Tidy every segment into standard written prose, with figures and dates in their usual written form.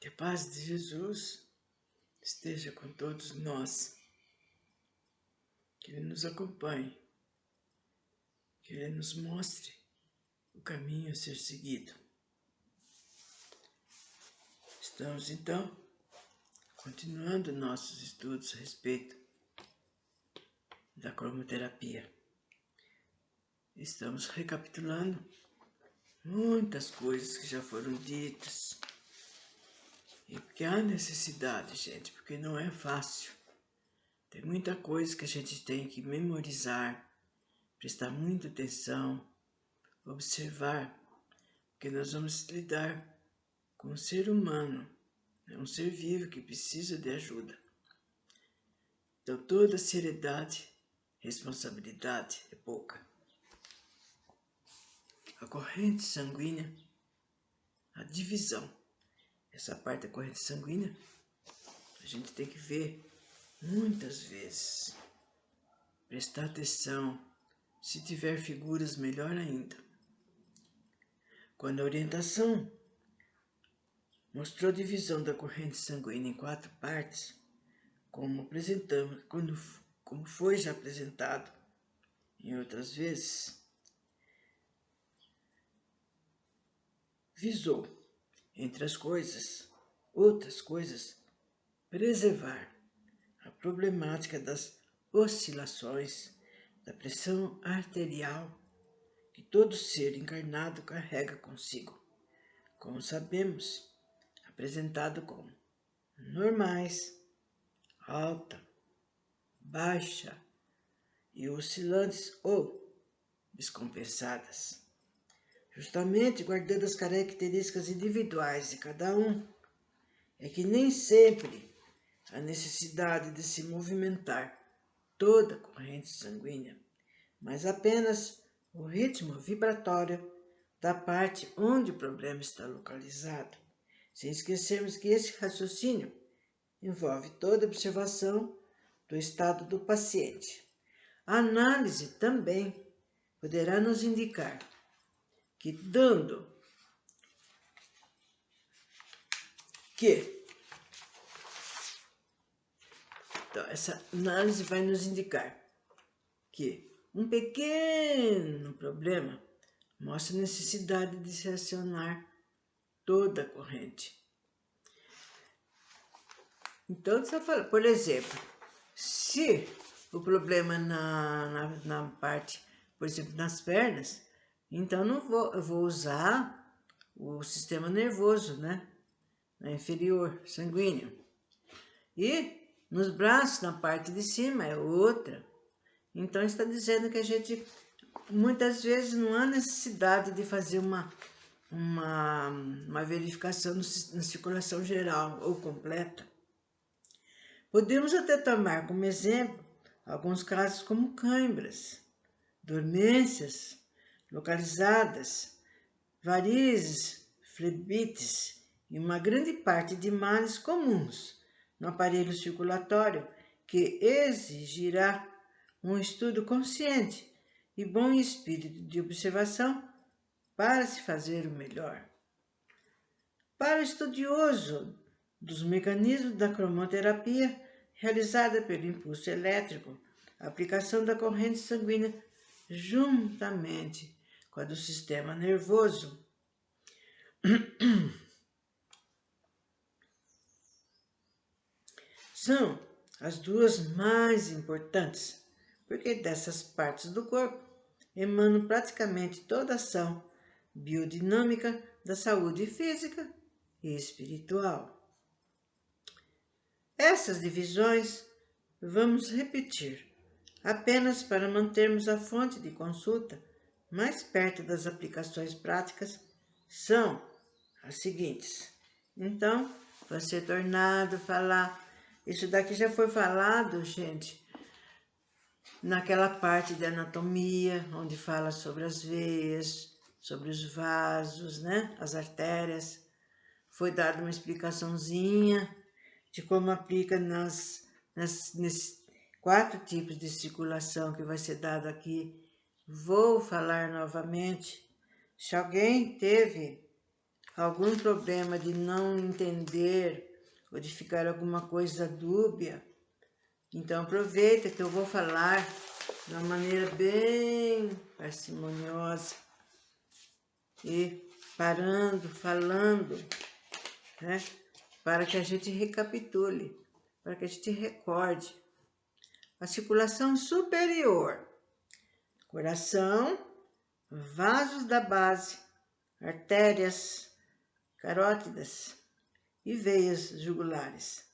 Que a paz de Jesus esteja com todos nós, que Ele nos acompanhe, que Ele nos mostre o caminho a ser seguido. Estamos, então, continuando nossos estudos a respeito da cromoterapia. Estamos recapitulando muitas coisas que já foram ditas. E porque há necessidade, gente, porque não é fácil. Tem muita coisa que a gente tem que memorizar, prestar muita atenção, observar, porque nós vamos lidar com um ser humano, um ser vivo que precisa de ajuda. Então toda seriedade, responsabilidade é pouca. A corrente sanguínea, a divisão, essa parte da corrente sanguínea, a gente tem que ver muitas vezes, prestar atenção, se tiver figuras melhor ainda. Quando a orientação mostrou a divisão da corrente sanguínea em 4 partes, como apresentamos, como foi já apresentado em outras vezes, visou, entre as outras coisas, preservar a problemática das oscilações da pressão arterial que todo ser encarnado carrega consigo, como sabemos, apresentado como normais, alta, baixa e oscilantes ou descompensadas. Justamente guardando as características individuais de cada um, é que nem sempre a necessidade de se movimentar toda a corrente sanguínea, mas apenas o ritmo vibratório da parte onde o problema está localizado, sem esquecermos que esse raciocínio envolve toda a observação do estado do paciente. A análise também poderá nos indicar que então, essa análise vai nos indicar que um pequeno problema mostra a necessidade de se acionar toda a corrente. Então, você fala, por exemplo, se o problema na parte, por exemplo, nas pernas, então eu vou usar o sistema nervoso, né? Inferior, sanguíneo. E nos braços, na parte de cima, é outra. Então, está dizendo que a gente, muitas vezes, não há necessidade de fazer uma verificação na circulação geral ou completa. Podemos até tomar como exemplo alguns casos como cãibras, dormências localizadas, varizes, flebites e uma grande parte de males comuns no aparelho circulatório que exigirá um estudo consciente e bom espírito de observação para se fazer o melhor. Para o estudioso dos mecanismos da cromoterapia realizada pelo impulso elétrico, a aplicação da corrente sanguínea juntamente com a do sistema nervoso são as duas mais importantes, porque dessas partes do corpo emanam praticamente toda a ação biodinâmica da saúde física e espiritual. Essas divisões vamos repetir apenas para mantermos a fonte de consulta mais perto das aplicações práticas, são as seguintes. Então, vai ser tornado falar. Isso daqui já foi falado, gente, naquela parte de anatomia, onde fala sobre as veias, sobre os vasos, né? As artérias. Foi dada uma explicaçãozinha de como aplica nesses 4 tipos de circulação que vai ser dado aqui. Vou falar novamente. Se alguém teve algum problema de não entender ou de ficar alguma coisa dúbia, então aproveita que eu vou falar de uma maneira bem parcimoniosa e falando, né? Para que a gente recapitule, para que a gente recorde. A circulação superior, coração, vasos da base, artérias carótidas e veias jugulares.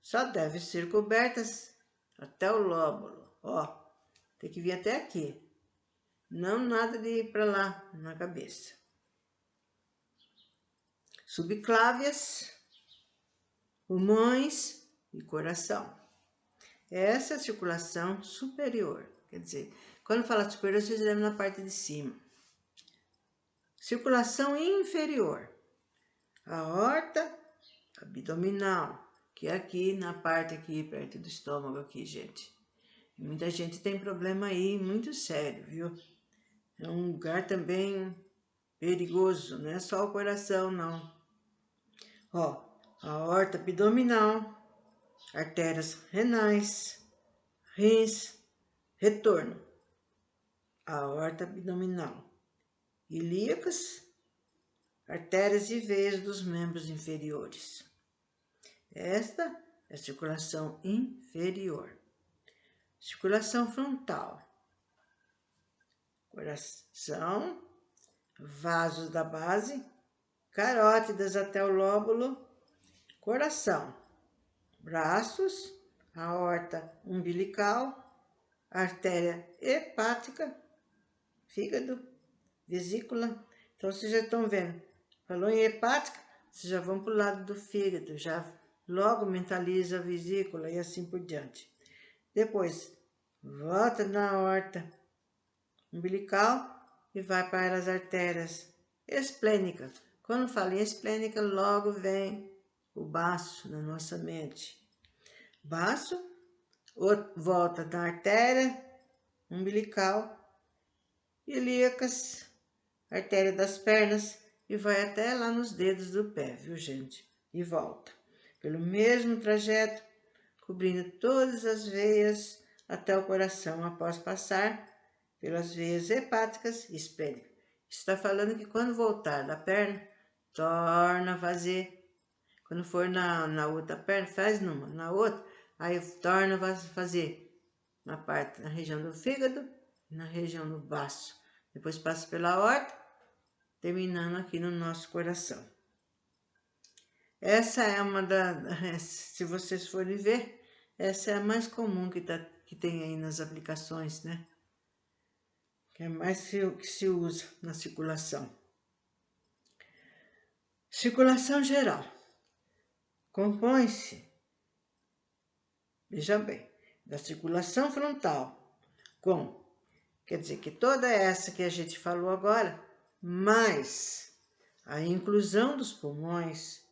Só devem ser cobertas até o lóbulo. Ó, tem que vir até aqui. Não nada de ir para lá na cabeça. Subclávias, pulmões e coração. Essa é a circulação superior. Quer dizer, quando fala superior, vocês lembram na parte de cima. Circulação inferior. A aorta abdominal, que é aqui na parte aqui, perto do estômago aqui, gente. Muita gente tem problema aí, muito sério, viu? É um lugar também perigoso, não é só o coração, não. Ó, a aorta abdominal, artérias renais, rins, retorno, a aorta abdominal, ilíacas, artérias e veias dos membros inferiores. Esta é a circulação inferior. Circulação frontal, coração, vasos da base, carótidas até o lóbulo, coração, braços, aorta umbilical, artéria hepática, fígado, vesícula. Então, vocês já estão vendo, falou em hepática, vocês já vão para o lado do fígado, já logo mentaliza a vesícula e assim por diante. Depois, volta na aorta umbilical e vai para as artérias esplênicas. Quando fala em esplênica, logo vem o baço na nossa mente. Baço, volta na artéria umbilical, ilíacas, artéria das pernas e vai até lá nos dedos do pé, viu, gente? E volta pelo mesmo trajeto, cobrindo todas as veias até o coração após passar pelas veias hepáticas e esplênicas. Está falando que quando voltar da perna, torna a fazer. Quando for na outra perna, faz numa, na outra, aí torna a fazer na região do fígado e na região do baço. Depois passa pela aorta, terminando aqui no nosso coração. Essa é uma se vocês forem ver, essa é a mais comum que tem aí nas aplicações, né? Que é mais que se usa na circulação. Circulação geral. Compõe-se, veja bem, da circulação frontal quer dizer que toda essa que a gente falou agora, mais a inclusão dos pulmões,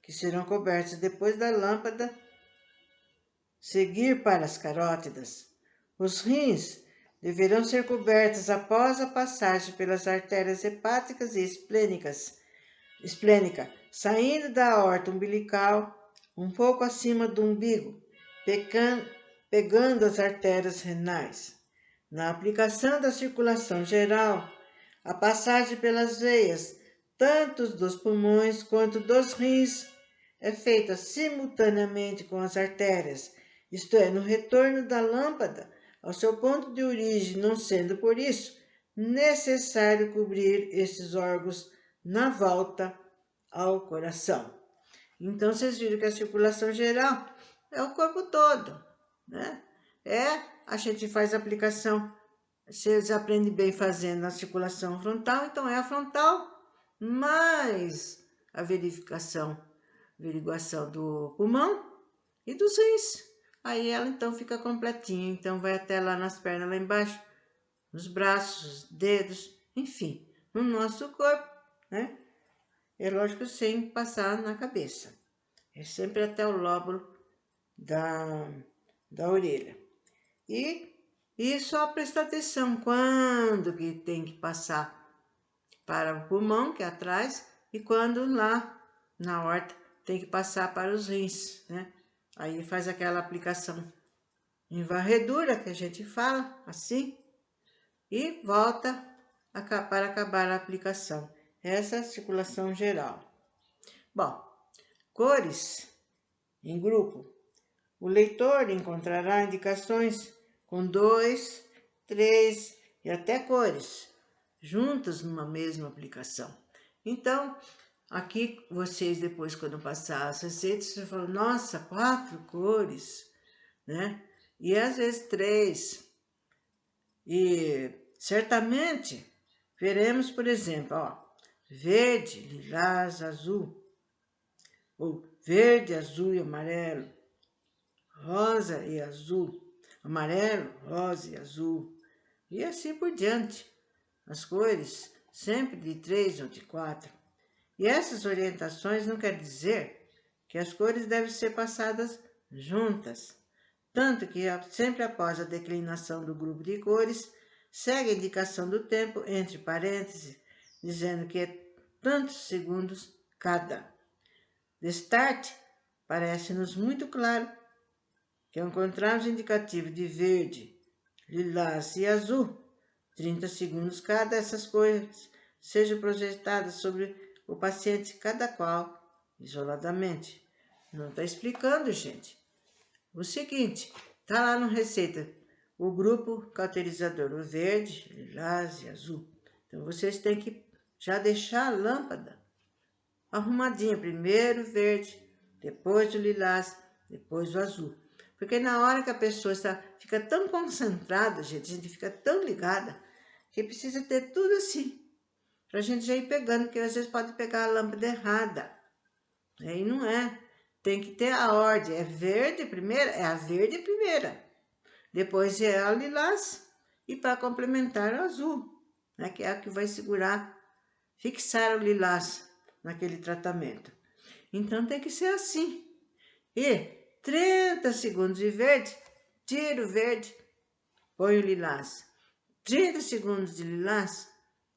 que serão cobertos depois da lâmpada, seguir para as carótidas. Os rins deverão ser cobertos após a passagem pelas artérias hepáticas e esplênica, saindo da aorta umbilical, um pouco acima do umbigo, pegando as artérias renais. Na aplicação da circulação geral, a passagem pelas veias, tanto dos pulmões quanto dos rins, é feita simultaneamente com as artérias, isto é, no retorno da lâmpada ao seu ponto de origem, não sendo por isso necessário cobrir esses órgãos na volta ao coração. Então, vocês viram que a circulação geral é o corpo todo, né? A gente faz a aplicação, vocês aprendem bem fazendo a circulação frontal, então é a frontal mais a averiguação do pulmão e dos rins. Aí ela então fica completinha, então vai até lá nas pernas, lá embaixo, nos braços, dedos, enfim, no nosso corpo, né? É lógico, sem passar na cabeça. É sempre até o lóbulo da orelha. E só prestar atenção quando que tem que passar para o pulmão, que é atrás, e quando lá na horta tem que passar para os rins, né? Aí faz aquela aplicação em varredura, que a gente fala assim, e volta para acabar a aplicação. Essa é a circulação geral. Bom, cores em grupo. O leitor encontrará indicações com 2, 3 e até cores, juntas numa mesma aplicação. Então, aqui vocês depois, quando passar as receitas, você fala, nossa, 4 cores, né? E às vezes 3. E certamente veremos, por exemplo, ó, verde, lilás, azul, ou verde, azul e amarelo, rosa e azul, amarelo, rosa e azul, e assim por diante. As cores sempre de 3 ou de 4. E essas orientações não quer dizer que as cores devem ser passadas juntas, tanto que sempre após a declinação do grupo de cores, segue a indicação do tempo entre parênteses, dizendo que é tantos segundos cada. Destarte, parece-nos muito claro que ao encontrarmos indicativo de verde, lilás e azul, 30 segundos cada, essas cores sejam projetadas sobre o paciente, cada qual isoladamente. Não está explicando, gente. O seguinte, está lá no receita, o grupo cauterizador, o verde, lilás e azul. Então, vocês têm que já deixar a lâmpada arrumadinha. Primeiro o verde, depois o lilás, depois o azul. Porque na hora que a pessoa fica tão concentrada, gente, a gente fica tão ligada, que precisa ter tudo assim, para a gente já ir pegando, porque às vezes pode pegar a lâmpada errada. Aí não é. Tem que ter a ordem. É verde primeira, é a verde primeira. Depois é a lilás e para complementar o azul, né, que é a que vai segurar, fixar o lilás naquele tratamento. Então tem que ser assim. E 30 segundos de verde, tira o verde, põe o lilás. 30 segundos de lilás,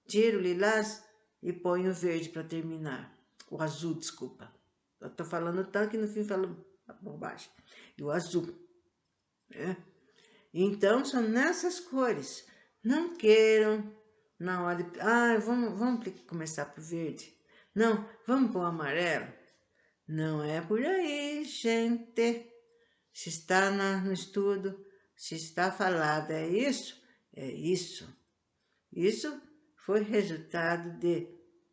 tira o lilás e põe o verde para terminar. O azul, desculpa. Eu tô falando tanto que no fim falo bobagem. E o azul, né? Então, são nessas cores. Não queiram, na hora de... vamos começar por verde. Não, vamos pôr amarelo. Não é por aí, gente. Se está no estudo, se está falado, é isso? É isso. Isso foi resultado de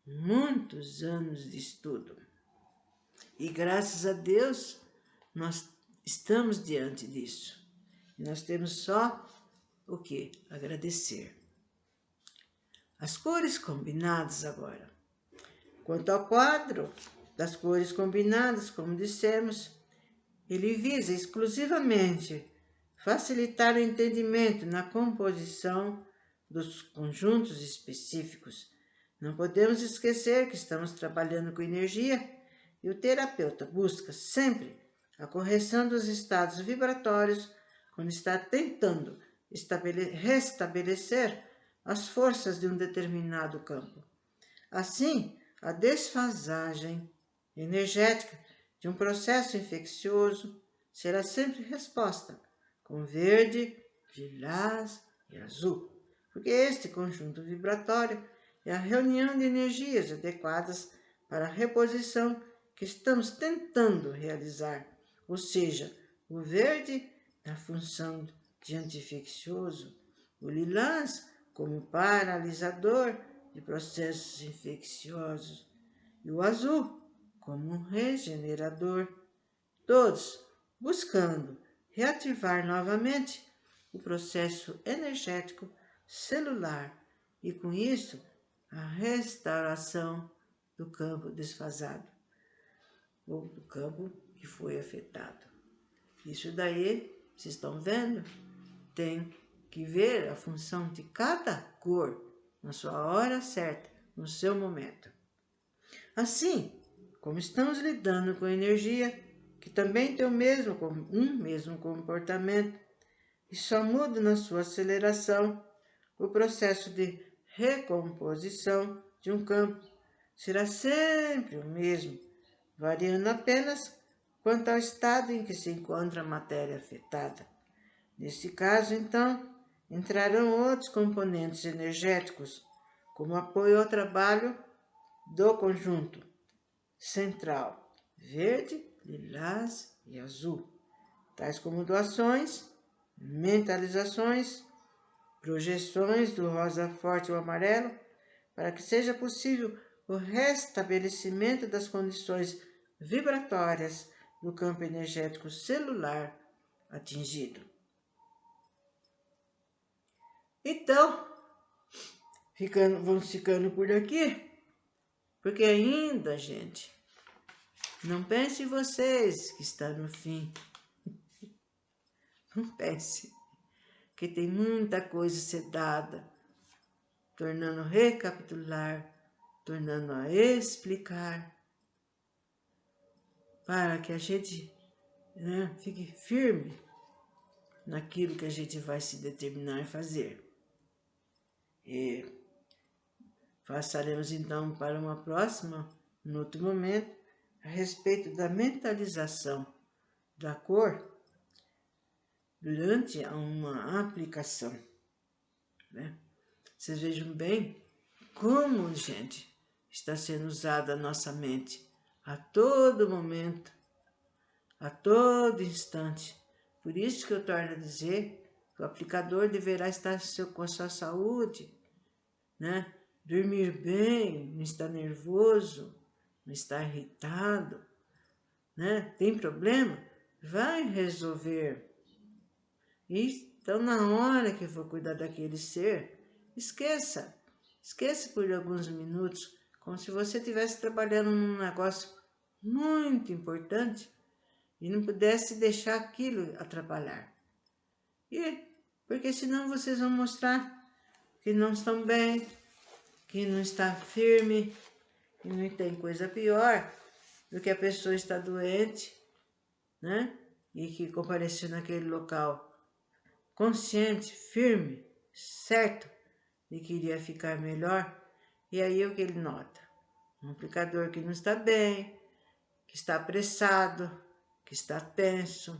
muitos anos de estudo. E graças a Deus, nós estamos diante disso. E nós temos só o que? Agradecer. As cores combinadas agora. Quanto ao quadro das cores combinadas, como dissemos, ele visa exclusivamente facilitar o entendimento na composição dos conjuntos específicos. Não podemos esquecer que estamos trabalhando com energia e o terapeuta busca sempre a correção dos estados vibratórios quando está tentando restabelecer as forças de um determinado campo. Assim, a desfasagem energética de um processo infeccioso será sempre resposta com verde, lilás e azul, porque este conjunto vibratório é a reunião de energias adequadas para a reposição que estamos tentando realizar, ou seja, o verde na função de anti-infeccioso, o lilás como paralisador de processos infecciosos e o azul como um regenerador, todos buscando reativar novamente o processo energético celular e, com isso, a restauração do campo desfasado, ou do campo que foi afetado. Isso daí, vocês estão vendo? Tem que ver a função de cada cor na sua hora certa, no seu momento. Assim, como estamos lidando com energia, que também tem um mesmo comportamento, e só muda na sua aceleração, o processo de recomposição de um campo será sempre o mesmo, variando apenas quanto ao estado em que se encontra a matéria afetada. Neste caso, então, entrarão outros componentes energéticos, como apoio ao trabalho do conjunto central, verde, lilás e azul, tais como doações, mentalizações, projeções do rosa forte ou amarelo, para que seja possível o restabelecimento das condições vibratórias do campo energético celular atingido. Então, vamos ficando por aqui, porque ainda, gente, não pense em vocês que está no fim. Não pense, que tem muita coisa a ser dada, tornando a recapitular, tornando a explicar, para que a gente fique firme naquilo que a gente vai se determinar a fazer. E passaremos então para uma próxima, no outro momento, a respeito da mentalização da cor durante uma aplicação. Vocês vejam bem como, gente, está sendo usada a nossa mente a todo momento, a todo instante. Por isso que eu torno a dizer que o aplicador deverá estar com a sua saúde, dormir bem, não estar nervoso, não estar irritado, Tem problema? Vai resolver. Então, na hora que for cuidar daquele ser, esqueça por alguns minutos, como se você estivesse trabalhando num negócio muito importante e não pudesse deixar aquilo atrapalhar. Porque senão vocês vão mostrar que não estão bem, que não está firme, e não tem coisa pior do que a pessoa estar doente, E que compareceu naquele local consciente, firme, certo de que iria ficar melhor, e aí é o que ele nota? Um aplicador que não está bem, que está apressado, que está tenso,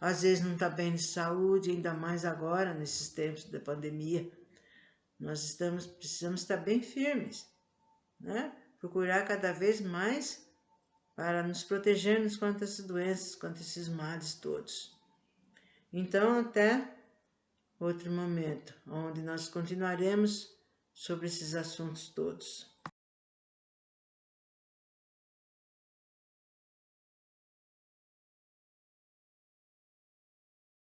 Às vezes não está bem de saúde, ainda mais agora, nesses tempos da pandemia. Nós precisamos estar bem firmes, Procurar cada vez mais para nos protegermos contra essas doenças, contra esses males todos. Então, até outro momento, onde nós continuaremos sobre esses assuntos todos.